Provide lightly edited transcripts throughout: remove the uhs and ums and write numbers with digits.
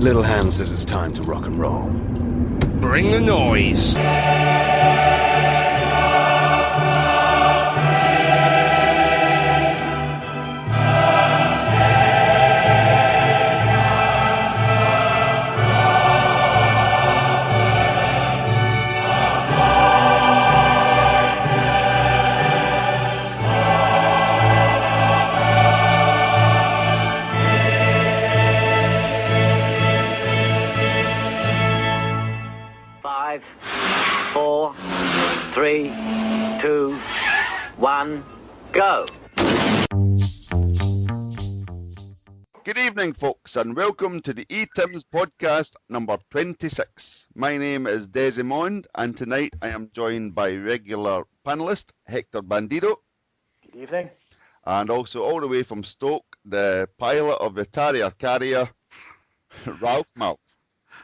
Little Hand says it's time to rock and roll. Bring the noise. Go. Good evening, folks, and welcome to the Etims podcast number 26. My name is Desmond, and tonight I am joined by regular panellist Hector Bandido. Good evening. And also all the way from Stoke, the pilot of the Tarrier Carrier, Ralph Malf.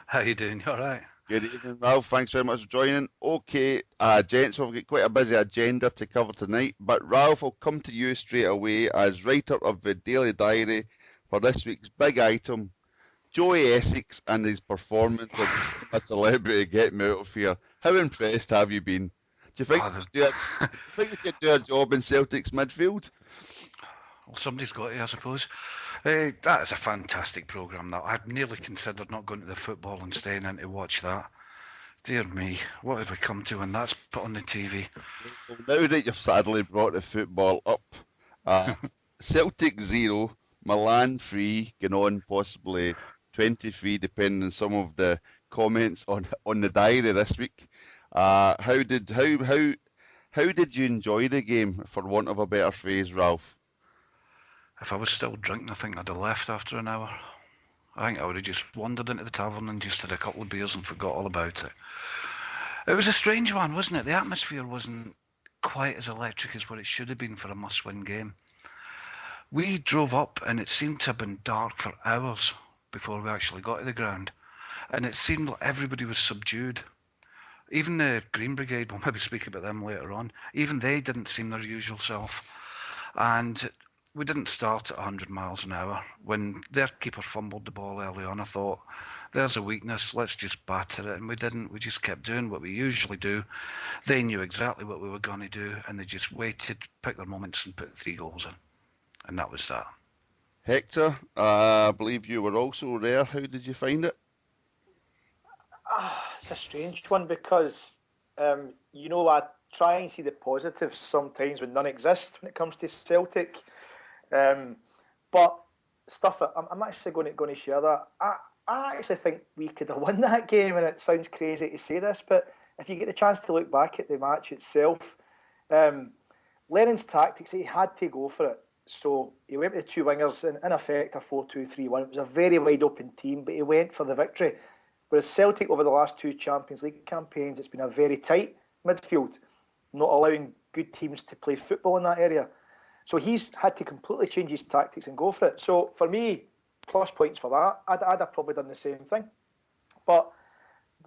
How you doing? You all right? Good evening, Ralph. Thanks very much for joining. Okay, gents, we've got quite a busy agenda to cover tonight, but Ralph, I'll come to you straight away as writer of the Daily Diary for this week's big item, Joey Essex and his performance of a celebrity Get Me Out of Here. How impressed have you been? Do you think he could do a job in Celtic's midfield? Well, somebody's got to, I suppose. That is a fantastic programme, that. I'd nearly considered not going to the football and staying in to watch that. Dear me, what have we come to when that's put on the TV? Well, now that you've sadly brought the football up, Celtic 0, Milan 3, going on possibly 23, depending on some of the comments on the diary this week. How did you enjoy the game, for want of a better phrase, Ralph? If I was still drinking, I think I'd have left after an hour. I think I would have just wandered into the tavern and just had a couple of beers and forgot all about it. It was a strange one, wasn't it? The atmosphere wasn't quite as electric as what it should have been for a must-win game. We drove up and it seemed to have been dark for hours before we actually got to the ground. And it seemed like everybody was subdued. Even the Green Brigade, we'll maybe speak about them later on, even they didn't seem their usual self. And we didn't start at 100 miles an hour. When their keeper fumbled the ball early on, I thought, there's a weakness, let's just batter it. And we didn't. We just kept doing what we usually do. They knew exactly what we were going to do, and they just waited, picked their moments, and put 3 goals in. And that was that. Hector, I believe you were also there. How did you find it? It's a strange one because, I try and see the positives sometimes when none exist when it comes to Celtic. But stuff, I'm actually going to share that. I actually think we could have won that game, and it sounds crazy to say this, but if you get the chance to look back at the match itself, Lennon's tactics, he had to go for it. So he went with the 2 wingers, in effect a 4-2-3-1. It was a very wide open team, but he went for the victory. Whereas Celtic over the last 2 Champions League campaigns, it's been a very tight midfield, not allowing good teams to play football in that area. So he's had to completely change his tactics and go for it. So for me, plus points for that. I'd have probably done the same thing. But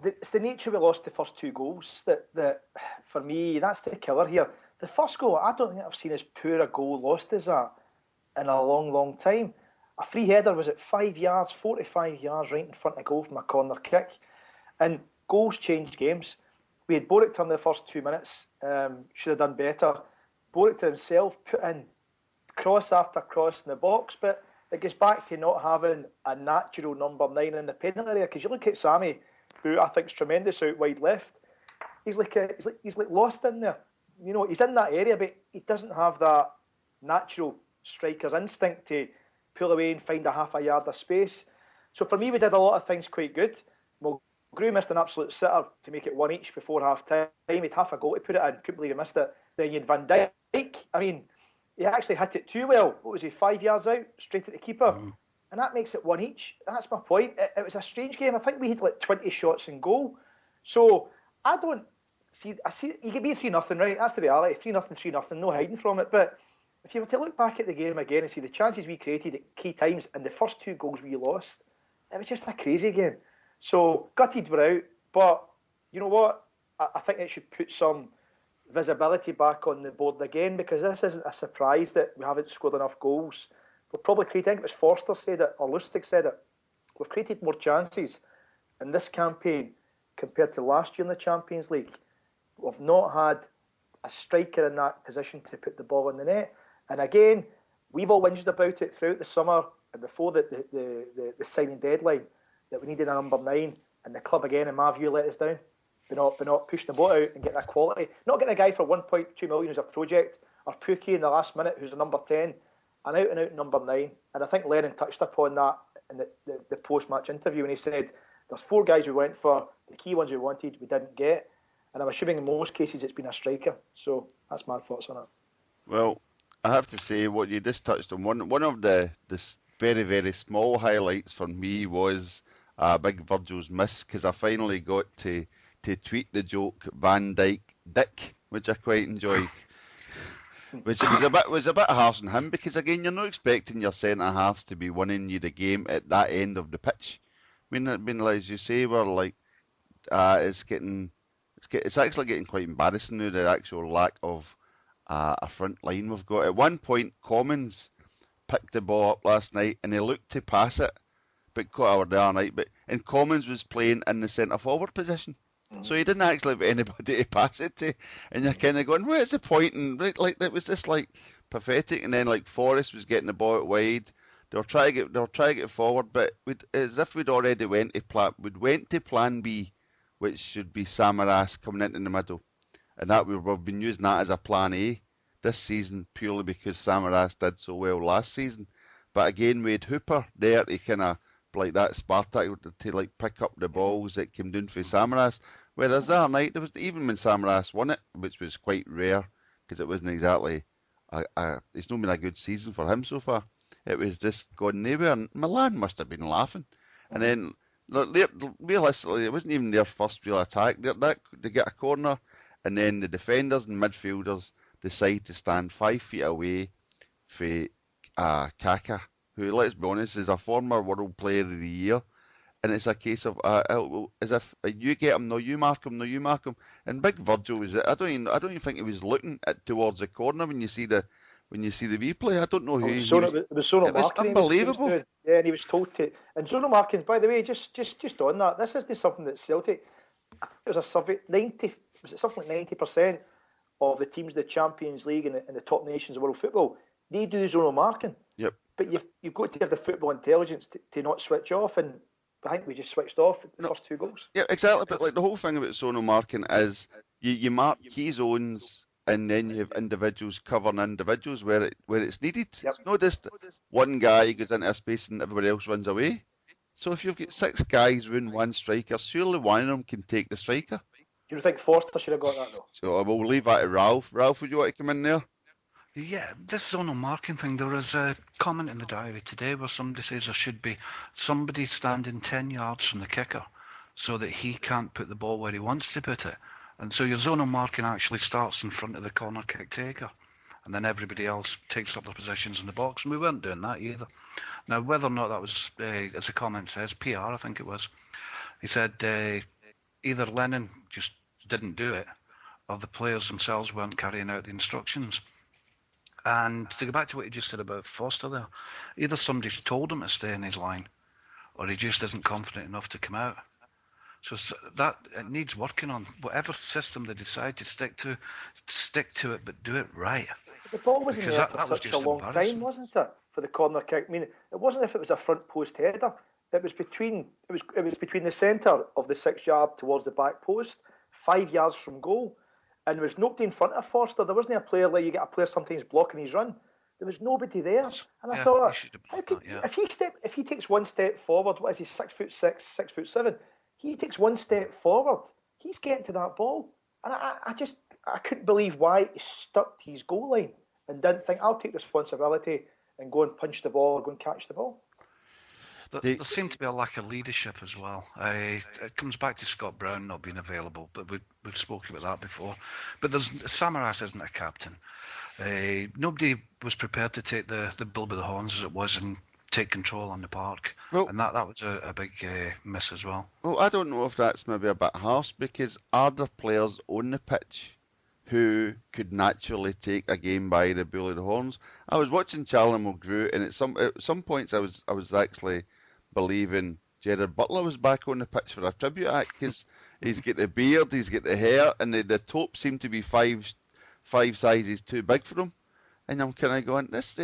it's the nature we lost the first 2 goals that for me, that's the killer here. The first goal, I don't think I've seen as poor a goal lost as that in a long, long time. A free header was at 5 yards, 45 yards right in front of goal from a corner kick. And goals change games. We had Boric turn the first 2 minutes, should have done better. Boric himself put in cross after cross in the box, but it goes back to not having a natural number 9 in the penalty area. Because you look at Sammy, who I think is tremendous out wide left, he's like lost in there. You know, he's in that area, but he doesn't have that natural striker's instinct to pull away and find a half a yard of space. So for me, we did a lot of things quite good. Well, Grew missed an absolute sitter to make it 1 each before half time. He had half a goal to put it in. Couldn't believe he missed it. Then you had Van Dijk. I mean, he actually hit it too well. What was he, 5 yards out, straight at the keeper? And that makes it 1 each. That's my point. It was a strange game. I think we had like 20 shots in goal. So I see you can be 3-0, right? That's the reality. 3-0, 3-0, no hiding from it. But if you were to look back at the game again and see the chances we created at key times and the first 2 goals we lost, it was just a crazy game. So gutted we're out, but you know what? I think it should put some visibility back on the board again, because this isn't a surprise that we haven't scored enough goals. We'll probably create, I think it was Forster said it, or Lustig said it, We've created more chances in this campaign compared to last year in the Champions League. We've not had a striker in that position to put the ball in the net. And again, we've all whinged about it throughout the summer and before the signing deadline that we needed a number 9, and the club again, in my view, let us down. We're not pushing the boat out and getting that quality. Not getting a guy for 1.2 million who's a project, or Pookie in the last minute who's a number 10, an out-and-out number 9. And I think Lennon touched upon that in the post-match interview when he said there's 4 guys we went for, the key ones we wanted, we didn't get. And I'm assuming in most cases it's been a striker. So that's my thoughts on it. Well, I have to say what you just touched on. One of the very, very small highlights for me was Big Virgil's miss, because I finally got to tweet the joke Van Dijk Dick, which I quite enjoyed. Which was a bit harsh on him, because again, you're not expecting your centre halves to be winning you the game at that end of the pitch. I mean, as you say, we're like it's actually getting quite embarrassing now, the actual lack of a front line we've got. At one point, Commons picked the ball up last night and he looked to pass it, but caught our the other night. And Commons was playing in the centre forward position, so he didn't actually have anybody to pass it to. And you're kind of going, where's the point? And like it was just like pathetic. And then like Forrest was getting the ball out wide. They were trying to get it forward, but as if we'd already went to plan B, which should be Samaras coming in the middle. And that we've been using that as a plan A this season purely because Samaras did so well last season. But again, we had Hooper there to kind of like that Spartak to like pick up the balls that came down for Samaras. Whereas the other night, there was even when Samaras won it, which was quite rare because it wasn't exactly it's not been a good season for him so far. It was just gone nowhere. And Milan must have been laughing. And then realistically, it wasn't even their first real attack. They get a corner, and then the defenders and midfielders decide to stand 5 feet away for Kaka, who, let's be honest, is a former World Player of the Year. And it's a case of as if you get him, no, you mark him, no, you mark him. And Big Virgil was I don't even think he was looking towards the corner when you see the replay. I don't know who it was zonal marking. Unbelievable. Yeah, and he was told to. And zonal marking, by the way, just on that, this isn't something that Celtic. It was a survey. Was it something like 90% of the teams in the Champions League and the top nations of world football, they do zonal marking. Yep. But you've got to have the football intelligence to not switch off, and I think we just switched off the first 2 goals. Yeah, exactly. But like the whole thing about zonal marking is you mark key zones, and then you have individuals covering individuals where it's needed. Yep. It's not just one guy goes into a space and everybody else runs away. So if you've got 6 guys round one striker, surely one of them can take the striker. Do you think Forster should have got that though? So we'll leave that to Ralph. Ralph, would you want to come in there? Yeah, this zonal marking thing, there was a comment in the diary today where somebody says there should be somebody standing 10 yards from the kicker so that he can't put the ball where he wants to put it. And so your zonal marking actually starts in front of the corner kick taker, and then everybody else takes up their positions in the box, and we weren't doing that either. Now, whether or not that was, as the comment says, PR, I think it was, he said either Lennon just didn't do it, or the players themselves weren't carrying out the instructions. And to go back to what you just said about Foster there, either somebody's told him to stay in his line, or he just isn't confident enough to come out. So that it needs working on. Whatever system they decide to stick to it, but do it right. But the ball wasn't there for such a long time, wasn't it? For the corner kick. I mean, it wasn't if it was a front post header. It was between the centre of the 6 yard towards the back post, 5 yards from goal. And there was nobody in front of Forster. There wasn't a player like you get a player sometimes blocking his run. There was nobody there. And I thought, if he takes one step forward, what is he, 6'6", 6'7"? He takes one step forward. He's getting to that ball. And I couldn't believe why he stuck to his goal line and didn't think, I'll take responsibility and go and punch the ball or go and catch the ball. There seemed to be a lack of leadership as well. It comes back to Scott Brown not being available, but we've spoken about that before. But Samaras isn't a captain. Nobody was prepared to take the bull by the horns as it was and take control on the park. Well, and that was a big miss as well. Well, I don't know if that's maybe a bit harsh, because are there players on the pitch who could naturally take a game by the bull of the horns? I was watching Charlie Mulgrew, and at some points I was actually believing Gerard Butler was back on the pitch for a tribute act, because he's got the beard, he's got the hair, and the top seemed to be five sizes too big for him. And I'm kind of going, this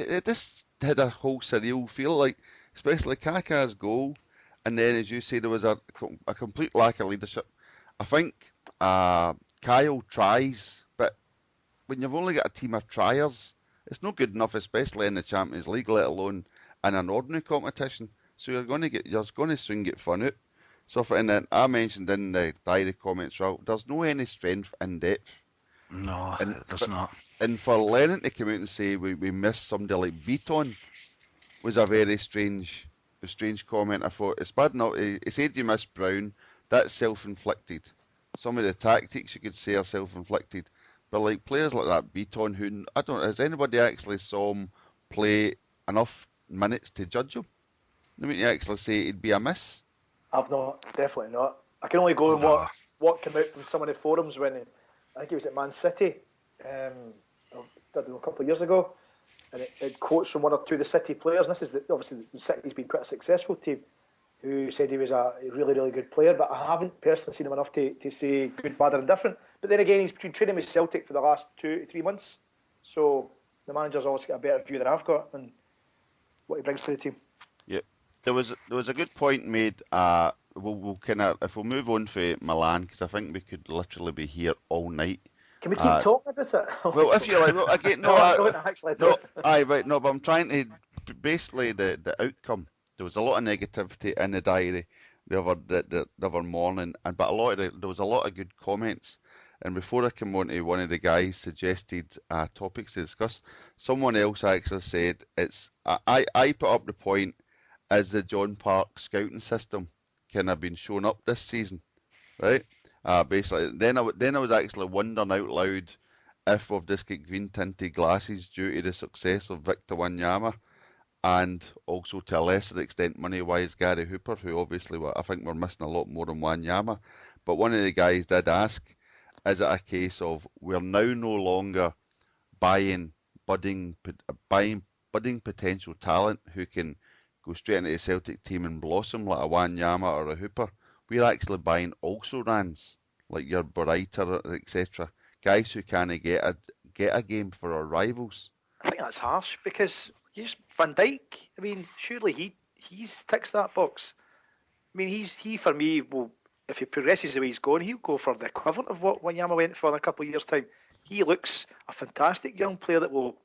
had a whole surreal feel, like, especially Kaká's goal, and then, as you say, there was a complete lack of leadership. I think Kyle tries, but when you've only got a team of triers, it's not good enough, especially in the Champions League, let alone in an ordinary competition. So you're going to soon get fun out. So, and then I mentioned in the diary comments, well, there's no any strength in depth. No, there's not. And for Lennon to come out and say we missed somebody like Beaton was a very strange comment. I thought it's bad enough. He said you missed Brown. That's self-inflicted. Some of the tactics you could say are self-inflicted. But like players like that Beaton, who I don't, has anybody actually saw him play enough minutes to judge him? I mean, you actually say it'd be a miss. I've not, definitely not. I can only go on what came out from some of the forums when I think it was at Man City, I don't know, a couple of years ago, and it quotes from one or two of the City players. And this is obviously the City's been quite a successful team, who said he was a really, really good player, but I haven't personally seen him enough to say good, bad, or indifferent. But then again, he's been training with Celtic for the last 2 to 3 months, so the manager's obviously got a better view than I've got and what he brings to the team. Yeah, there was a good point made. We'll kind of, if we'll move on for Milan, because I think we could literally be here all night. Can we keep talking about it? Well, if you like, well, again, but I'm trying to, basically the outcome. There was a lot of negativity in the diary the other morning, but there was a lot of good comments. And before I come on to one of the guys suggested topics to discuss, someone else actually said I put up the point, as the John Park scouting system kind of been shown up this season, right? Basically, then I was actually wondering out loud if we've just got green tinted glasses due to the success of Victor Wanyama, and also to a lesser extent money-wise Gary Hooper, who obviously I think we're missing a lot more than Wanyama. But one of the guys did ask, is it a case of we're now no longer buying budding potential talent who can go straight into the Celtic team and blossom like a Wanyama or a Hooper? We're actually buying also-rans, like your Boraiter, etc. Guys who can't get a game for our rivals. I think that's harsh, because Van Dijk, I mean, surely he ticks that box. I mean, he for me will, if he progresses the way he's going, he'll go for the equivalent of what Wanyama went for in a couple of years' time. He looks a fantastic young player that will,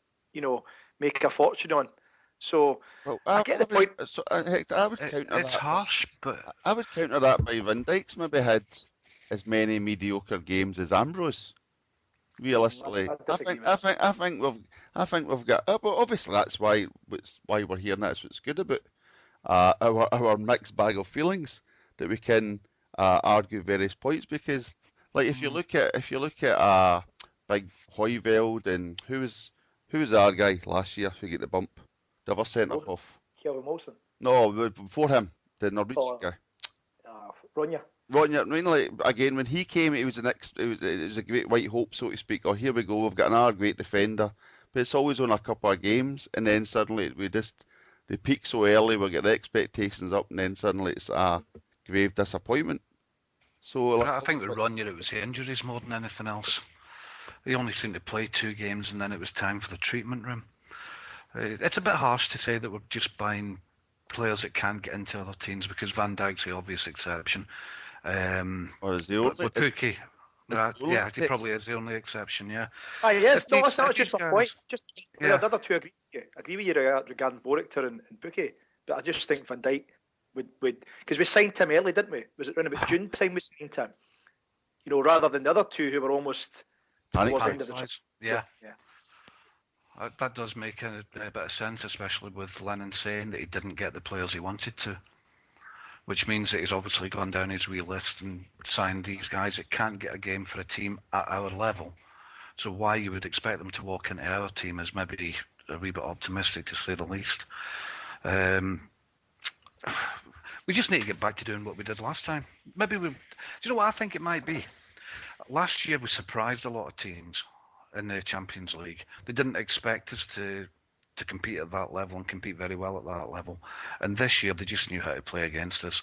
make a fortune on. So I get the point. I would counter that. It's harsh, but I would counter that by Van Dijk's maybe had as many mediocre games as Ambrose. Realistically, I think we've got. But obviously that's why we're here, and that's what's good about our mixed bag of feelings, that we can argue various points, because like if you look at big Højveld, and who was our guy last year who got the bump, the other centre off. Kelvin Wilson. No, before him, the Norwegian guy. Ronja. I mean, like, again, when he came, it was a great white hope, so to speak. Oh, here we go, we've got another great defender. But it's always on a couple of games, and then suddenly they peak so early, we get the expectations up, and then suddenly it's a grave disappointment. So I think with Ronja, it was the injuries more than anything else. He only seemed to play 2 games, and then it was time for the treatment room. It's a bit harsh to say that we're just buying players that can't get into other teams, because Van Dijk's the obvious exception. Or is the only? Pukki. Yeah, he probably is the only exception. Yeah. Yes, no, that's not just my point. Just the other two agree with you regarding Boraiter and Pukki, but I just think Van Dijk would, because we signed him early, didn't we? Was it around about June time we signed him? Rather than the other two who were almost towards the end of the yeah. That does make a bit of sense, especially with Lennon saying that he didn't get the players he wanted to, which means that he's obviously gone down his wee list and signed these guys that can't get a game for a team at our level. So why you would expect them to walk into our team is maybe a wee bit optimistic, to say the least. We just need to get back to doing what we did last time. Do you know what I think it might be? Last year we surprised a lot of teams in the Champions League. They didn't expect us to compete at that level and compete very well at that level. And this year they just knew how to play against us.